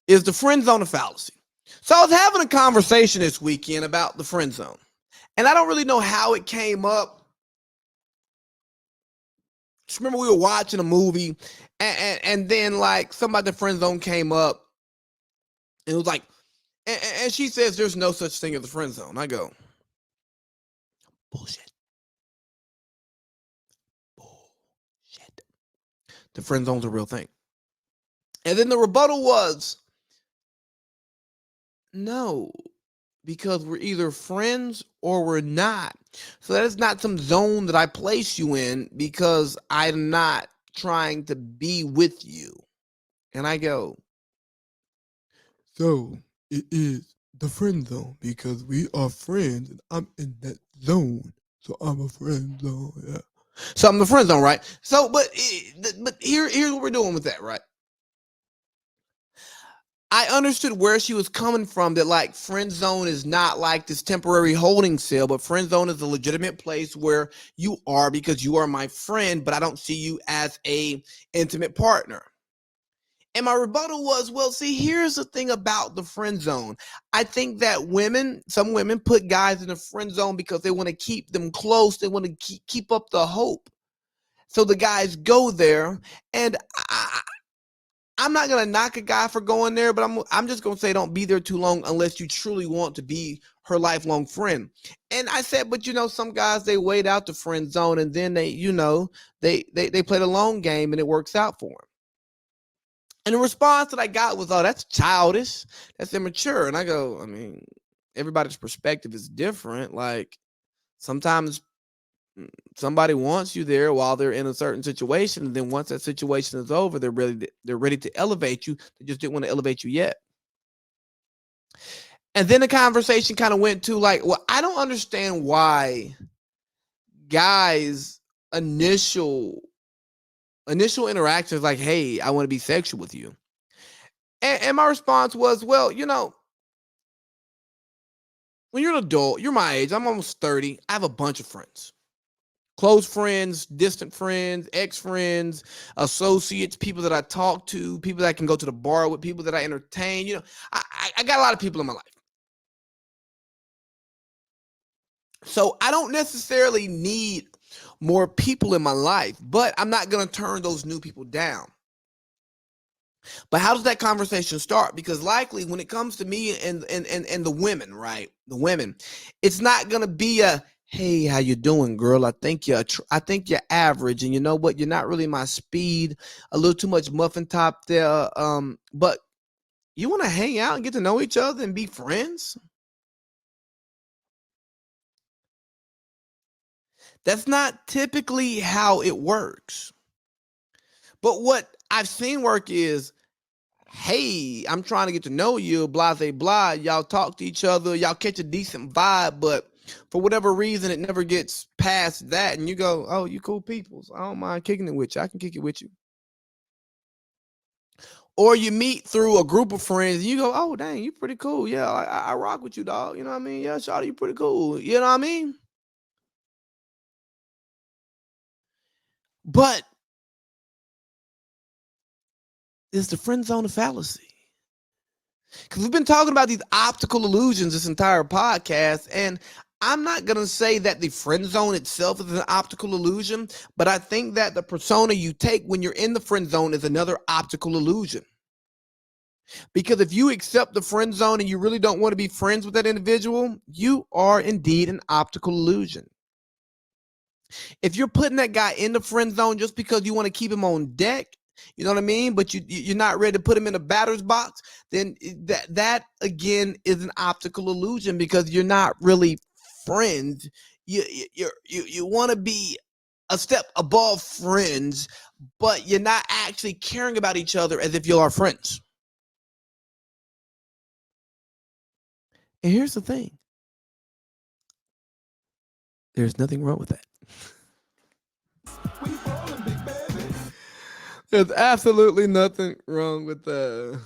is the friend zone a fallacy? So I was having a conversation this weekend about the friend zone, and I don't really know how it came up. Just remember we were watching a movie, and then like somebody the friend zone came up, and it was like, and she says there's no such thing as a friend zone. I go, bullshit, bullshit. The friend zone's a real thing. And then the rebuttal was, no, because we're either friends or we're not. So that is not some zone that I place you in because I'm not trying to be with you. And I go, so it is the friend zone because we are friends and I'm in that zone. So I'm a friend zone. Yeah. So I'm the friend zone, right? So, but here's what we're doing with that, right? I understood where she was coming from, that like friend zone is not like this temporary holding cell, but friend zone is a legitimate place where you are because you are my friend, but I don't see you as a intimate partner. And my rebuttal was, well, see, here's the thing about the friend zone. I think that some women put guys in the friend zone because they want to keep them close. They want to keep up the hope. So the guys go there, and I'm not gonna knock a guy for going there, but I'm just gonna say don't be there too long unless you truly want to be her lifelong friend. And I said, but some guys, they wait out the friend zone and then they play the long game and it works out for them. And the response that I got was, oh, that's childish, that's immature. And I go, I mean, everybody's perspective is different. Like sometimes somebody wants you there while they're in a certain situation, and then once that situation is over, they're ready to elevate you. They just didn't want to elevate you yet. And then the conversation kind of went to like, well, I don't understand why guys initial interactions like, hey, I want to be sexual with you. And my response was, well, when you're an adult, you're my age, I'm almost 30, I have a bunch of friends. Close friends, distant friends, ex-friends, associates, people that I talk to, people that I can go to the bar with, people that I entertain. I got a lot of people in my life. So I don't necessarily need more people in my life, but I'm not going to turn those new people down. But how does that conversation start? Because likely when it comes to me and the women, right? The women, it's not going to be a, hey, how you doing, girl? I think you're average, and you know what? You're not really my speed. A little too much muffin top there. But you want to hang out and get to know each other and be friends? That's not typically how it works. But what I've seen work is, hey, I'm trying to get to know you, blah, blah, blah. Y'all talk to each other, y'all catch a decent vibe, but for whatever reason, it never gets past that. And you go, oh, you cool peoples. I don't mind kicking it with you. I can kick it with you. Or you meet through a group of friends and you go, oh, dang, you pretty cool. Yeah, I rock with you, dog. You know what I mean? Yeah, shawty, you pretty cool. You know what I mean? But it's the friend zone of fallacy. Because we've been talking about these optical illusions this entire podcast, and I'm not going to say that the friend zone itself is an optical illusion, but I think that the persona you take when you're in the friend zone is another optical illusion. Because if you accept the friend zone and you really don't want to be friends with that individual, you are indeed an optical illusion. If you're putting that guy in the friend zone just because you want to keep him on deck, you know what I mean? But you're not ready to put him in a batter's box, then that again is an optical illusion because you're not really friends. You want to be a step above friends, but you're not actually caring about each other as if you are friends. And here's the thing. There's nothing wrong with that. There's absolutely nothing wrong with that.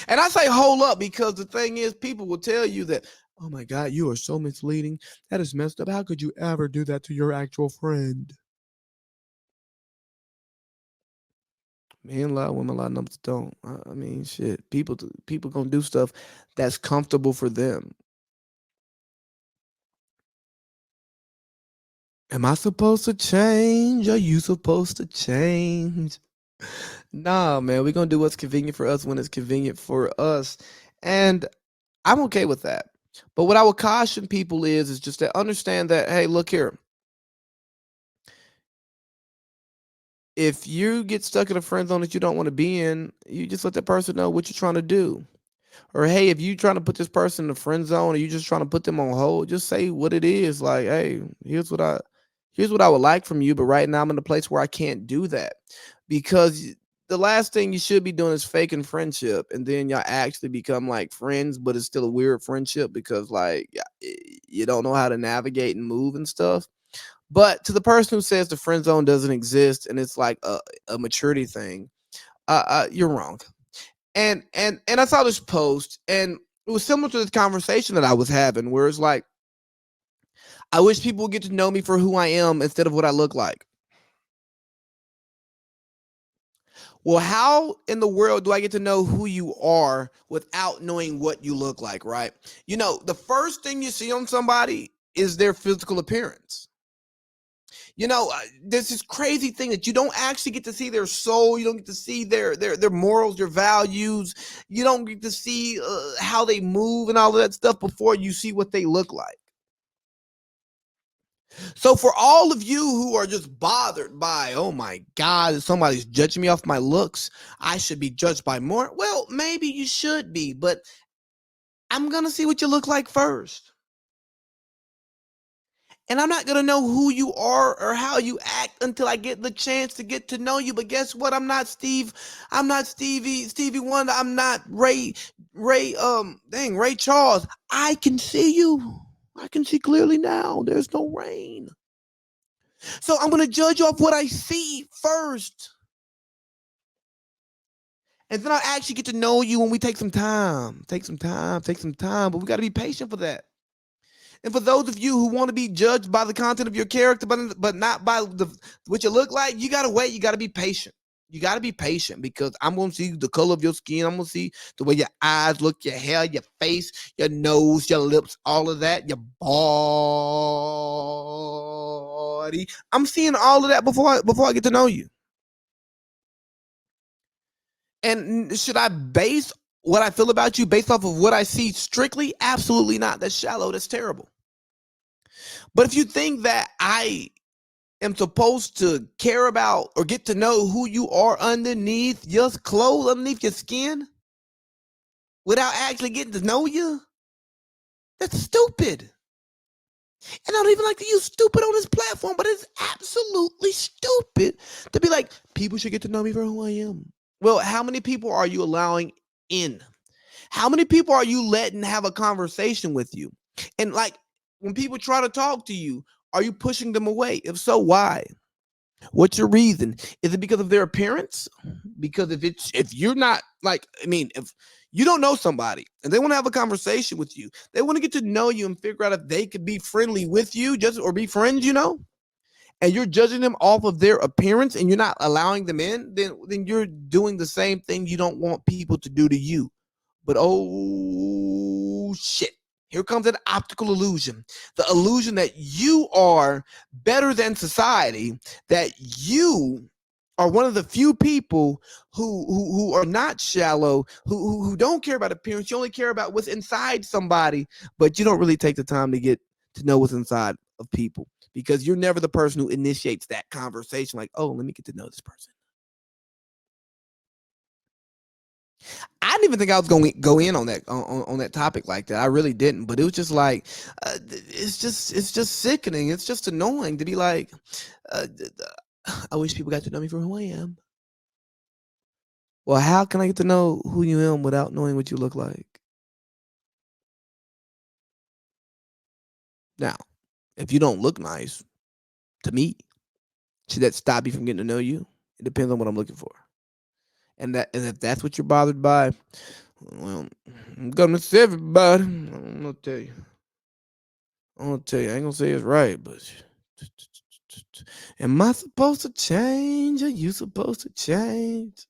And I say hold up because the thing is, people will tell you that, oh my God, you are so misleading. That is messed up. How could you ever do that to your actual friend? Men lie, women lie, numbers don't. I mean, shit. People gonna do stuff that's comfortable for them. Am I supposed to change? Are you supposed to change? Nah, man. We're gonna do what's convenient for us when it's convenient for us, and I'm okay with that. But what I would caution people is just to understand that, hey, look here. If you get stuck in a friend zone that you don't want to be in, you just let that person know what you're trying to do. Or hey, if you trying to put this person in the friend zone or you just trying to put them on hold, just say what it is. Like, hey, here's what I would like from you, but right now I'm in a place where I can't do that. Because the last thing you should be doing is faking friendship and then y'all actually become like friends, but it's still a weird friendship because like you don't know how to navigate and move and stuff. But to the person who says the friend zone doesn't exist and it's like a maturity thing, you're wrong. And I saw this post, and it was similar to this conversation that I was having, where it's like, I wish people would get to know me for who I am instead of what I look like. Well, how in the world do I get to know who you are without knowing what you look like, right? You know, the first thing you see on somebody is their physical appearance. There's this crazy thing that you don't actually get to see their soul. You don't get to see their morals, their values. You don't get to see how they move and all of that stuff before you see what they look like. So for all of you who are just bothered by, oh my God, somebody's judging me off my looks, I should be judged by more. Well, maybe you should be, but I'm gonna see what you look like first. And I'm not gonna know who you are or how you act until I get the chance to get to know you. But guess what? I'm not Steve. I'm not Stevie Wonder. I'm not Ray Charles. I can see you. I can see clearly now. There's no rain. So I'm gonna judge off what I see first. And then I'll actually get to know you when we take some time. Take some time. But we gotta be patient for that. And for those of you who want to be judged by the content of your character, but not by what you look like, you gotta wait. You gotta be patient. You gotta be patient because I'm gonna see the color of your skin. I'm gonna see the way your eyes look, your hair, your face, your nose, your lips, all of that, your body. I'm seeing all of that before I get to know you. And should I base what I feel about you based off of what I see strictly? Absolutely not. That's shallow. That's terrible. But if you think that I am supposed to care about or get to know who you are underneath your clothes, underneath your skin, without actually getting to know you, that's stupid. And I don't even like to use stupid on this platform, but it's absolutely stupid to be like, people should get to know me for who I am. Well, how many people are you allowing in? How many people are you letting have a conversation with you? And like when people try to talk to you, are you pushing them away? If so, why? What's your reason? Is it because of their appearance? Because if you're not like, I mean, if you don't know somebody and they want to have a conversation with you, they want to get to know you and figure out if they could be friendly with you, just or be friends, and you're judging them off of their appearance and you're not allowing them in, then you're doing the same thing you don't want people to do to you. But oh shit. Here comes an optical illusion. The illusion that you are better than society, that you are one of the few people who are not shallow, who don't care about appearance. You only care about what's inside somebody, but you don't really take the time to get to know what's inside of people because you're never the person who initiates that conversation. Like, oh, let me get to know this person. I didn't even think I was going to go in on that topic like that. I really didn't, but it was just like it's just sickening. It's just annoying to be like, uh, I wish people got to know me for who I am. Well, how can I get to know who you am without knowing what you look like? Now, if you don't look nice to me, should that stop you from getting to know you? It depends on what I'm looking for, and if that's what you're bothered by, well, I'm gonna say everybody. I'm gonna tell you. I'm gonna tell you, I ain't gonna say it's right, but am I supposed to change? Are you supposed to change?